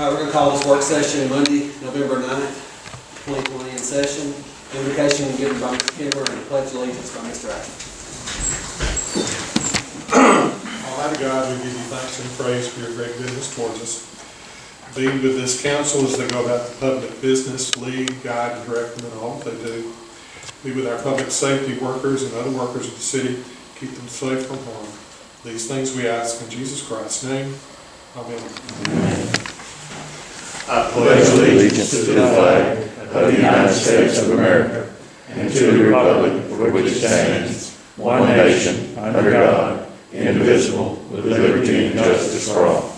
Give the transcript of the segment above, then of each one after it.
We're going to call this work session Monday, November 9th, 2020 in session. Invocation given by Mr. Kimber and the pledge allegiance by Mr. Ashton. Almighty God, we give you thanks and praise for your great goodness towards us. Be with this council as they go about the public business, lead, guide, and direct them in all that they do. Be with our public safety workers and other workers of the city. Keep them safe from harm. These things we ask in Jesus Christ's name. Amen. Amen. I pledge allegiance to the flag of the United States of America and to the republic for which it stands, one nation, under God, indivisible, with liberty and justice for all.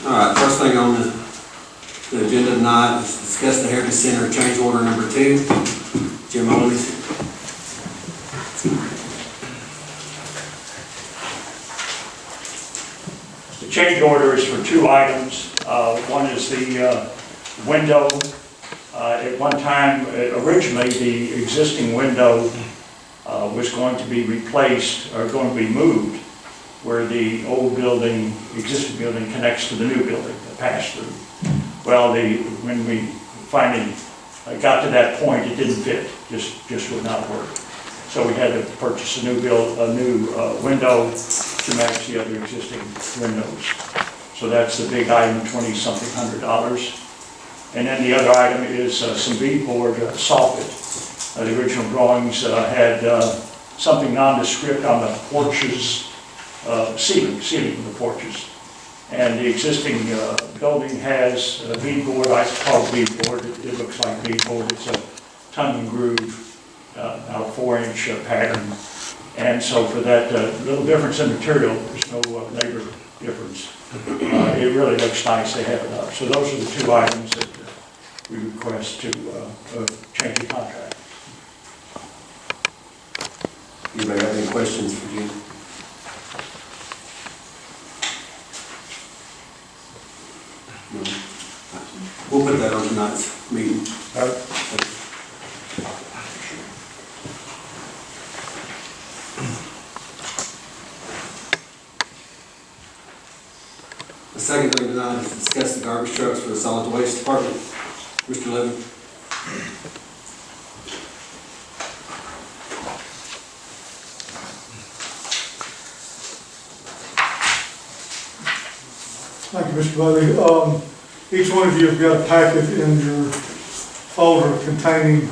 All right, first thing on the agenda tonight is discuss the Heritage Center change order number 2. Jim Owens. The change order is for 2 items. One is the window. At one time, originally, the existing window was going to be replaced or going to be moved where the old building, existing building connects to the new building, the pass-through. Well, when we finally got to that point, it didn't fit, just would not work. So we had to purchase a new window to match the other existing windows. So that's the big item, $20-something $100. And then the other item is some beadboard soffit. The original drawings had something nondescript on the porches, ceiling of the porches. And the existing building has beadboard. I call it beadboard. It looks like beadboard. It's a tongue and groove, about a 4-inch pattern. And so for that little difference in material, there's no labor difference. It really looks nice. They have it up. So those are the 2 items that we request to change the contract. Anybody have any questions for Jim? No. We'll put that on tonight's meeting. The second thing tonight is to discuss the garbage trucks for the solid waste department. Mr. Levin. Thank you, Mr. Buddy. Each one of you have got a packet in your folder containing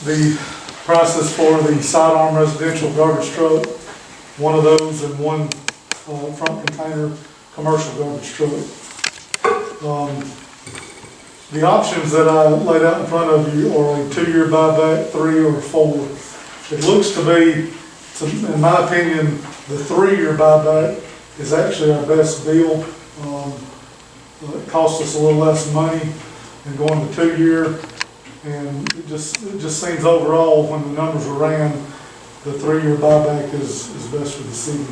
the prices for the sidearm residential garbage truck, one of those, and one front container commercial garbage truck. The options that I laid out in front of you are a 2-year buyback, 3 or 4. It looks to be, in my opinion, the 3-year buyback is actually our best deal. It costs us a little less money than going to 2-year, and it just seems overall, when the numbers are ran, the 3-year buyback is best for the city.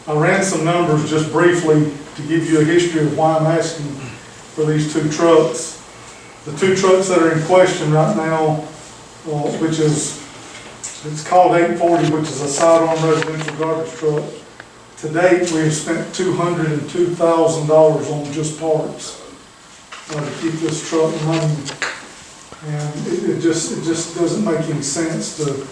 I ran some numbers just briefly to give you a history of why I'm asking for these 2 trucks. The 2 trucks that are in question right now, which is, it's called 840, which is a sidearm residential garbage truck. To date, we have spent $202,000 on just parts to keep this truck running, and it just doesn't make any sense to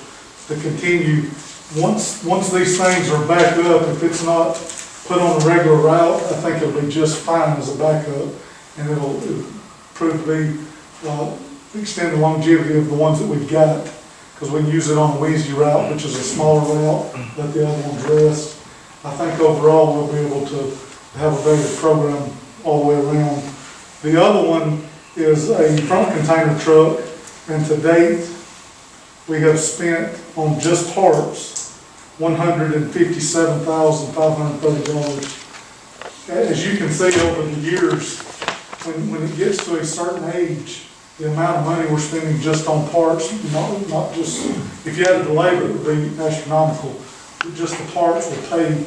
continue. Once these things are back up, if it's not put on a regular route, I think it'll be just fine as a backup, and it'll prove to be extend the longevity of the ones that we've got, because we can use it on the Wheezy route, which is a smaller route, let the other ones rest. I think overall we'll be able to have a better program all the way around. The other one is a front container truck, and to date we have spent on just parts $157,530. As you can see over the years, when it gets to a certain age, the amount of money we're spending just on parts, not just, if you added the labor, it would be astronomical. Just the parts will pay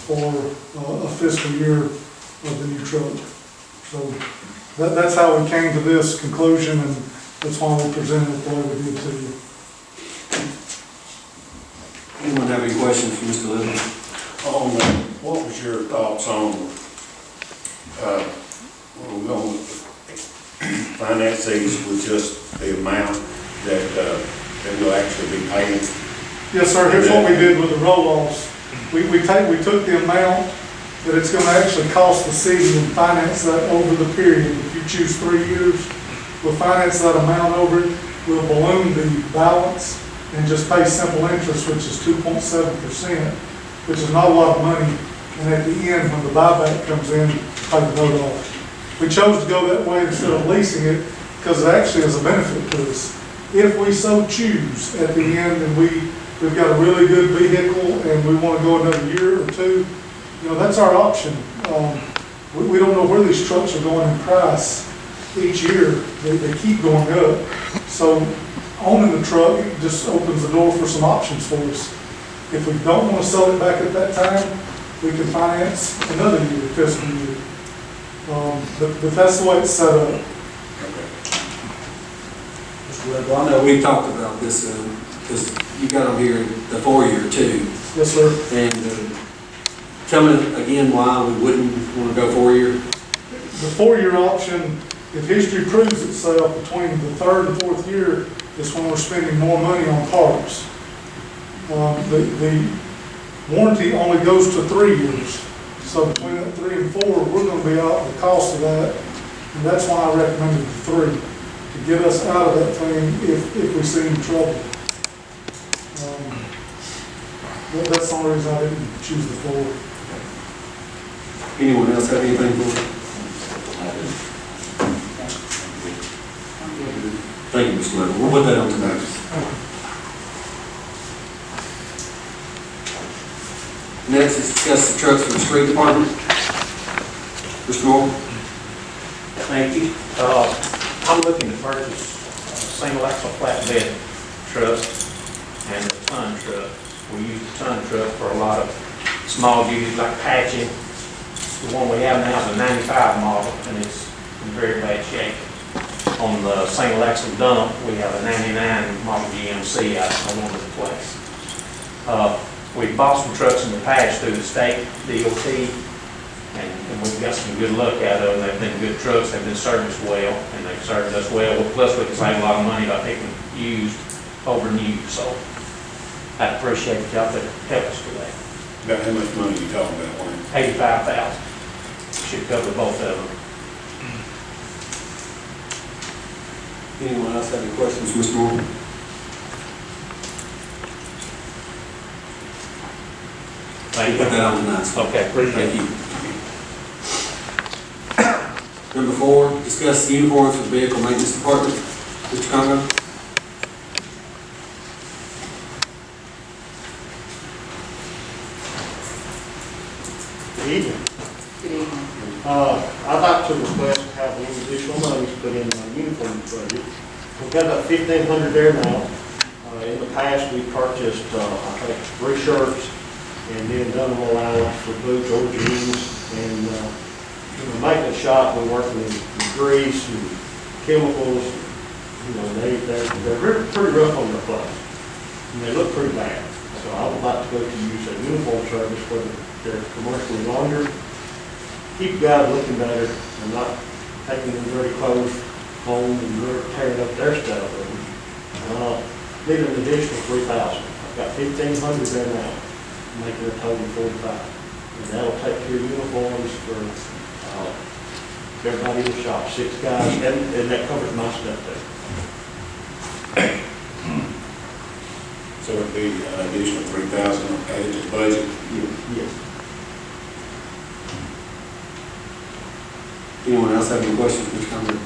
for a fiscal year of the new truck. So that's how we came to this conclusion, and that's why we presented it the way we did to you. Anyone have any questions for Mr. Little? What was your thoughts on, we're going to finance these with just the amount that will actually be paying? Yes, sir, here's what we did with the roll-offs. We took the amount that it's gonna actually cost the city and finance that over the period. If you choose 3 years, we'll finance that amount over it, we'll balloon the balance and just pay simple interest, which is 2.7%, which is not a lot of money. And at the end, when the buyback comes in, pay the note off. We chose to go that way instead of leasing it because it actually is a benefit to us. If we so choose at the end and we've got a really good vehicle and we want to go another year or two, you know, that's our option. We don't know where these trucks are going in price each year. They keep going up. So owning the truck just opens the door for some options for us. If we don't want to sell it back at that time, we can finance another year, fiscal year. But that's the way it's set up. Well, I know we talked about this, because you got them here, the 4-year too. Yes, sir. And tell me again why we wouldn't want to go 4-year? The 4-year option, if history proves itself, between the 3rd and 4th year is when we're spending more money on parts. The warranty only goes to 3 years. So between that 3 and 4, we're going to be out the cost of that. And that's why I recommended the 3, to get us out of that thing if we see any trouble. That's the only reason I didn't choose the 4. Anyone else have anything for me? Thank you, Mr. Little. We'll put that on to notice. Next is discuss the trucks for the street department. Mr. Moore? Thank you. I'm looking to purchase a single axle flatbed truck and a ton truck. We use the ton truck for a lot of small duties like patching. The one we have now is a 95 model and it's in very bad shape. On the single axle dump, we have a 99 model GMC out of one of the place. We bought some trucks in the past through the state DOT, and we've got some good luck out of them. They've been good trucks, they've been serviced well, and they've served us well. Plus, we can save a lot of money by picking used over new, so I'd appreciate if y'all could help us with that. About how much money are you talking about, Wayne? $85,000 should cover both of them. Anyone else have any questions, Mr. Moore? Thank Put you. that on tonight. Okay, appreciate Thank you. Number 4, discuss the uniforms for the vehicle maintenance department. Mr. Congo? Good evening. Good evening. I'd like to request to have any additional money put in my uniform budget. We've got about 1,500 there now. In the past, we purchased, I think, 3 shirts and then done an allowance for boots or jeans. And in the maintenance shop, we're working in grease and chemicals. You know, they're pretty rough on their clothes. And they look pretty bad. So I would like to go to use a uniform service where they're commercially laundered. Keep guys looking better and not taking them dirty clothes home and tearing up their stuff. Need an additional 3,000. I've got 1,500 there now, making a total of 45. And that'll take care of uniforms for everybody in the shop, 6 guys, and that covers my stuff too. So it'd be an additional 3,000 added to the budget? Yes. Anyone else have any questions, Mr. Congo? No.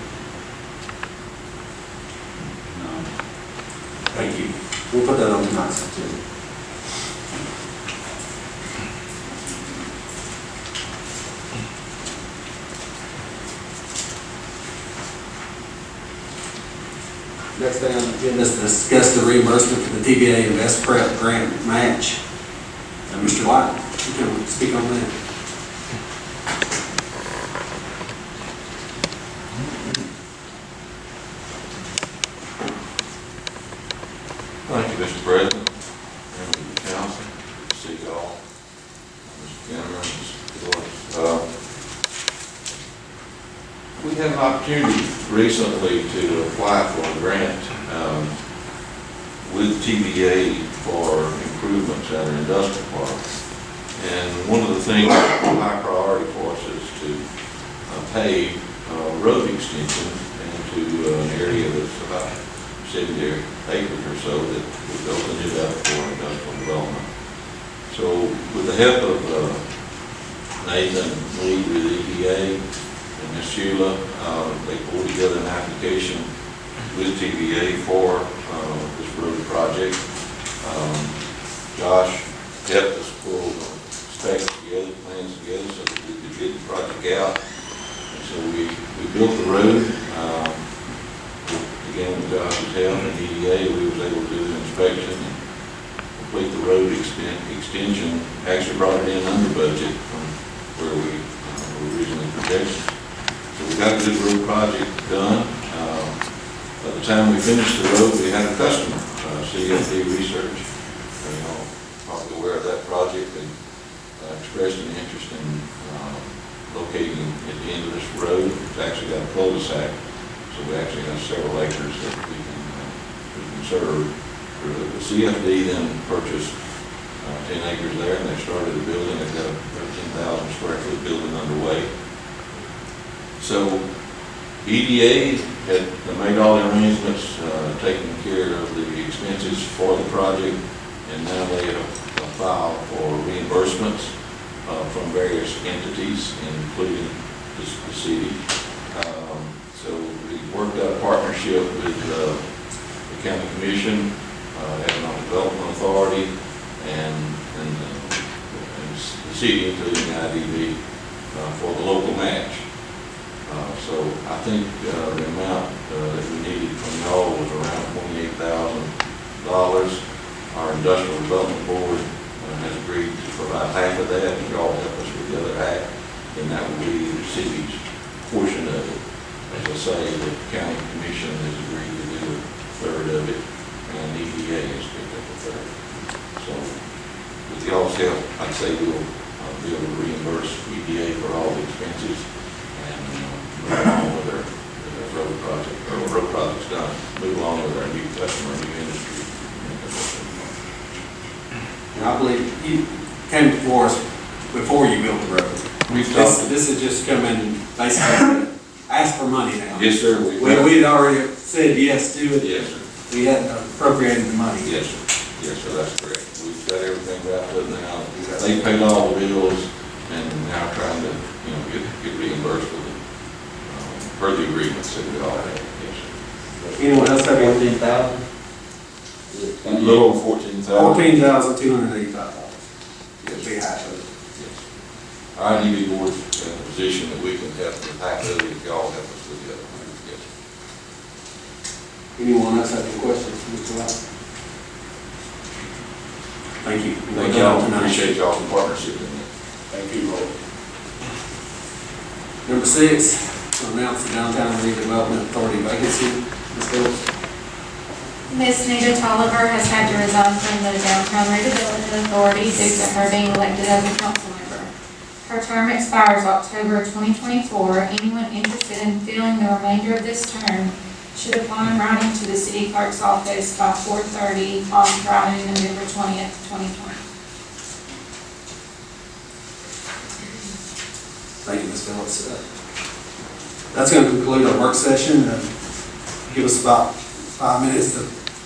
Thank you. We'll put that on tonight, too. Next thing on the agenda is to discuss the reimbursement for the TVA Invest Prep grant match. Mr. White, you can speak on that. Mr. President, members of the council, good to see y'all. Mr. Kenner, Mr. Phillips. We had an opportunity recently to apply for a grant with TVA for improvements at our industrial park. And one of the things that's a high priority for us is to pave road extension into an area that's about 70 acres or so that we've opened it up for industrial development. So with the help of Nathan Lee with EDA and Ms. Sheila, they pulled together an application with TVA for this road project. Josh helped us pull the specs together, plans together, so that we could get the project out. And so we built the road. Again, with Josh's help and EDA, we was able to do the inspection and complete the road extension. Actually brought it in under budget from where we originally projected. So we got a good road project done. By the time we finished the road, we had a customer, CFD Research. You know, probably aware of that project. They expressed an interest in locating at the end of this road. It's actually got a cul-de-sac, so we actually have several acres that we can serve. The CFD then purchased 10 acres there, and they started the building. They've got a 13,000 square foot building underway. So EDA had made all the arrangements, taking care of the expenses for the project, and now they have filed for reimbursements from various entities, including the city. So we worked out a partnership with the county commission, economic development authority, and the city, including the IDB, for the local match. So I think the amount that we needed from y'all was around $28,000. Our industrial development board has agreed to provide half of that, and y'all help us with the other half, and that will be the city's portion of it. As I say, the county commission has agreed to do a third of it, and EDA has picked up a third. So with y'all's help, I'd say we'll be able to reimburse EDA for all the expenses and move along with our road project, or road project's done, move along with our new customer, new industry. And I believe you came before us before you built the road. This is just coming basically to ask for money now. Yes, sir. We had already said yes to it. Yes, sir. We hadn't appropriated the money. Yes, sir. Yes, sir, that's correct. We've got everything wrapped up now. They paid all the bills, and now trying to, get reimbursed for the further agreements that we all have. Yes, sir. Anyone else have any? 14,000? A little over 14,000. $14,285. Yes, Be half of it. yes. Our IDB board's in a position that we can help with half of it if y'all help us with the other. Yes. Anyone else have any questions, Mr. White? Thank you. Thank y'all. Appreciate y'all's partnership in that. Thank you, Lord. Number 6, to announce the Downtown Redevelopment Authority vacancy. Ms. Phillips. Ms. Nita Tolliver has had to resign from the Downtown Redevelopment Authority due to her being elected as a council member. Her term expires October 2024. Anyone interested in filling the remainder of this term should apply in writing to the city clerk's office by 4:30 on Friday, November 20th, 2020. Thank you, Ms. Phillips. That's going to conclude our work session. Give us about 5 minutes to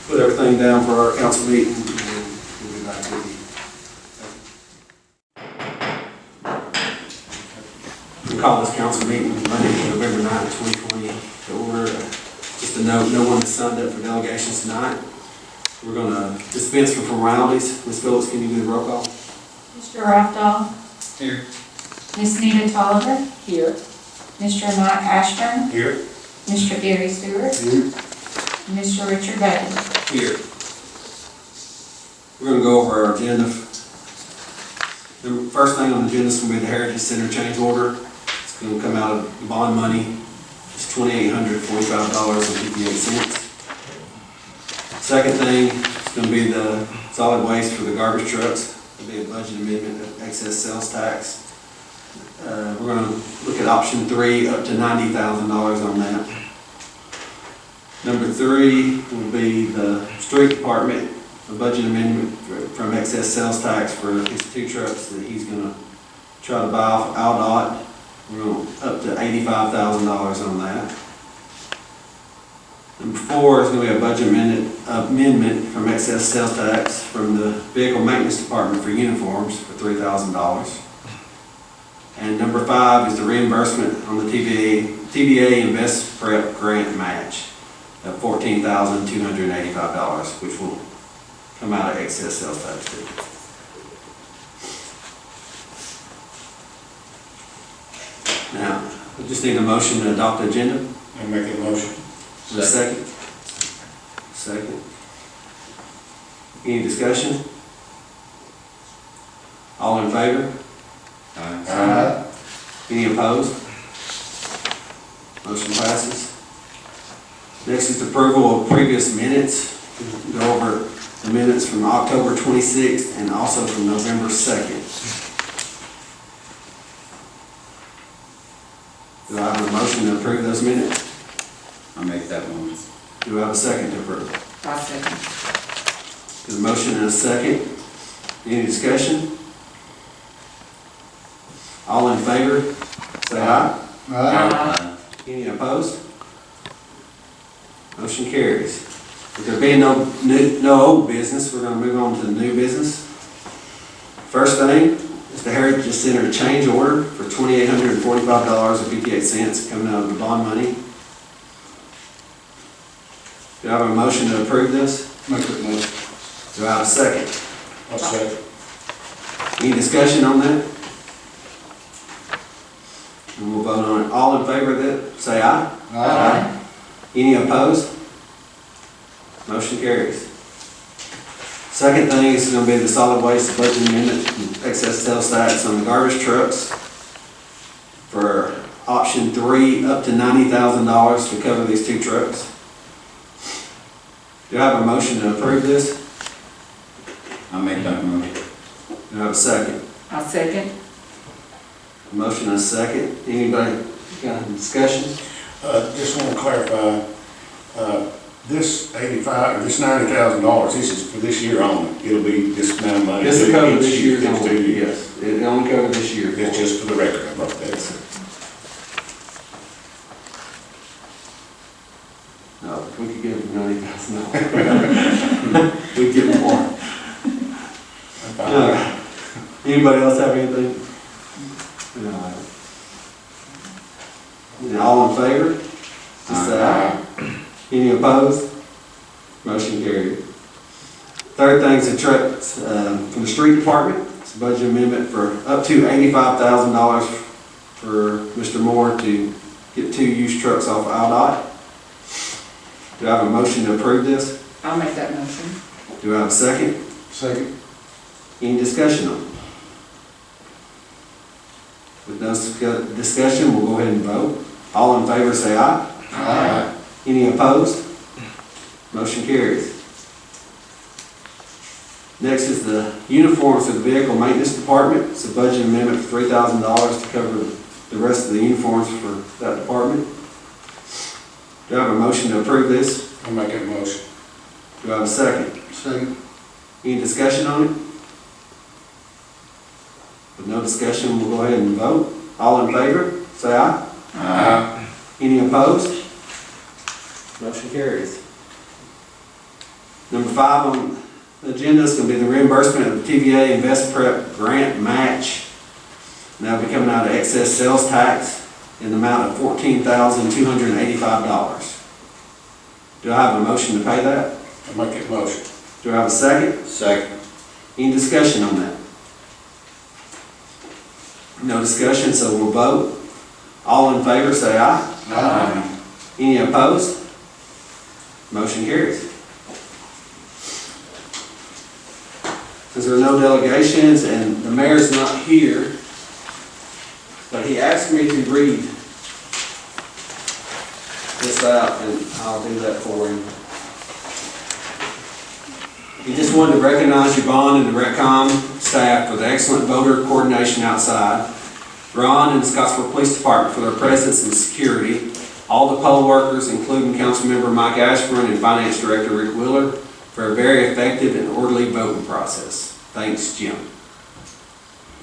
put everything down for our council meeting, and then we'll be back with you. We'll call this council meeting Monday, November 9th, 2020 to order. Just a note, no one has signed up for delegations tonight. We're going to dispense from formalities. Ms. Phillips, can you do the roll call? Mr. Ralph Dahl. Here. Ms. Nita Tolliver. Here. Mr. Mike Ashburn. Here. Mr. Gary Stewart. Here. And Mr. Richard Bailey. Here. We're going to go over our agenda. The first thing on the agenda is going to be the Heritage Center change order. It's going to come out of bond money. It's $2,845.58. Second thing, It's gonna be the solid waste for the garbage trucks. It'll be a budget amendment of excess sales tax. We're gonna look at option 3, up to $90,000 on that. Number 3 will be the street department, a budget amendment from excess sales tax for his 2 trucks that he's gonna try to buy off Aldott. We're going up to $85,000 on that. Number 4 is going to be a budget amendment from excess sales tax from the vehicle maintenance department for uniforms for $3,000. And number 5 is the reimbursement on the TBA Invest Prep grant match of $14,285, which will come out of excess sales tax too. Now, we just need a motion to adopt the agenda. I make a motion. Is there a second? Second. Any discussion? All in favor? Aye. Any opposed? Motion passes. Next is approval of previous minutes. We'll go over the minutes from October 26th and also from November 2nd. Do I have a motion to approve those minutes? I'll make that one. Do I have a second to approve? I'll second. There's a motion and a second. Any discussion? All in favor, say aye. Aye. Any opposed? Motion carries. With there being no old business, we're going to move on to the new business. First thing is the Heritage Center change order for $2,845.58 coming out of the bond money. Do I have a motion to approve this? Make that motion. Do I have a second? I'll second. Any discussion on that? And we'll vote on it. All in favor of that, say aye. Aye. Any opposed? Motion carries. Second thing is going to be the solid waste budget amendment, excess sales tax on the garbage trucks for option 3, up to $90,000 to cover these 2 trucks. Do I have a motion to approve this? I'll make that motion. Do I have a second? I'll second. A motion and a second. Anybody got any discussion? Just want to clarify, this this $90,000, this is for this year only. It'll be this amount of money. This will cover this year's It's only. 2 years. Yes, it only covered this year. It's just for the record, I brought that. No, if we could give them $90,000. We'd give them more. Anybody else have anything? No. All in favor? Just say aye. Any opposed? Motion carried. Third thing is the trucks from the street department. It's a budget amendment for up to $85,000 for Mr. Moore to get 2 used trucks off Aldott. Do I have a motion to approve this? I'll make that motion. Do I have a second? Second. Any discussion on it? With no discussion, we'll go ahead and vote. All in favor say aye. Aye. Any opposed? Motion carries. Next is the uniforms for the vehicle maintenance department. It's a budget amendment for $3,000 to cover the rest of the uniforms for that department. Do I have a motion to approve this? I'll make that motion. Do I have a second? Second. Any discussion on it? With no discussion, we'll go ahead and vote. All in favor, say aye. Aye. Any opposed? Motion carries. Number 5 on the agenda is going to be the reimbursement of the TBA Invest Prep grant match. And that'll be coming out of excess sales tax in the amount of $14,285. Do I have a motion to pay that? I'll make that motion. Do I have a second? Second. Any discussion on that? No discussion, so we'll vote. All in favor say aye. Aye. Any opposed? Motion carries. Since there are no delegations and the mayor's not here, but he asked me to read this out, and I'll do that for him. We just wanted to recognize Yvonne and the Retcom staff for the excellent voter coordination outside, Ron and the Scottsboro Police Department for their presence and security, all the poll workers, including Councilmember Mike Ashburn and Finance Director Rick Wheeler, for a very effective and orderly voting process. Thanks, Jim.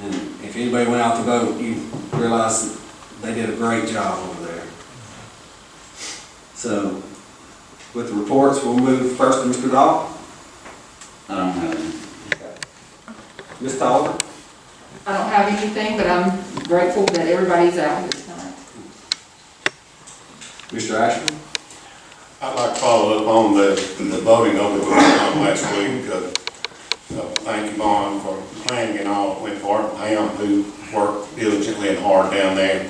And if anybody went out to vote, you realize that they did a great job over there. So, with the reports, we'll move first to Mr. Dahl. I don't have any. Ms. Tolliver. I don't have anything, but I'm grateful that everybody's out here tonight. Mr. Ashburn. I'd like to follow up on the voting over the weekend last week. Thank you, Vaughn, for planning and all that went for it, Pam, who worked diligently and hard down there.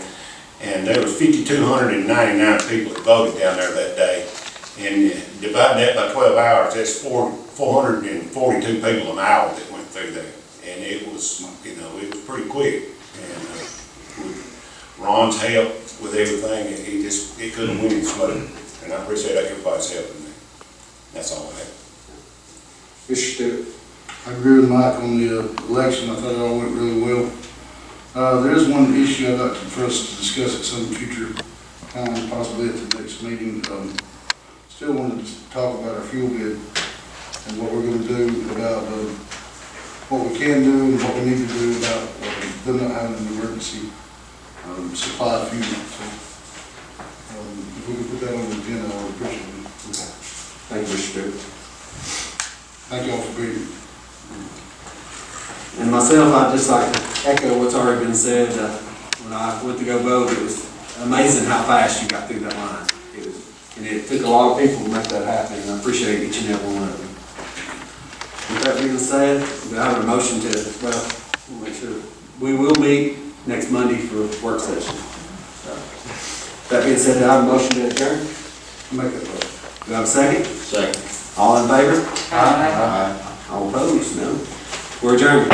And there was 5,299 people that voted down there that day. And dividing that by 12 hours, that's 442 people an hour that went through there. And it was, it was pretty quick. And with Ron's help with everything, he couldn't win it smooth. And I appreciate everybody's helping me. That's all I have. Mr. Stewart. I agree with Mike on the election. I thought it all went really well. There is one issue I'd like for us to discuss at some future time, possibly at the next meeting. Still wanted to talk about our fuel bid and what we're going to do about what we can do and what we need to do about them not having an emergency supply of fuel. So, if we could put that on the agenda, I would appreciate it. Okay. Thank you, Mr. Stewart. Thank you all for being here. And myself, I'd just like to echo what's already been said. When I went to go vote, it was amazing how fast you got through that line. And it took a lot of people to make that happen, and I appreciate each and every one of them. With that being said, we have a motion to, we'll make sure, we will meet next Monday for work session. So, that being said, do I have a motion to adjourn? Make that vote. Do I have a second? Second. All in favor? Aye. All opposed? No. We're adjourned.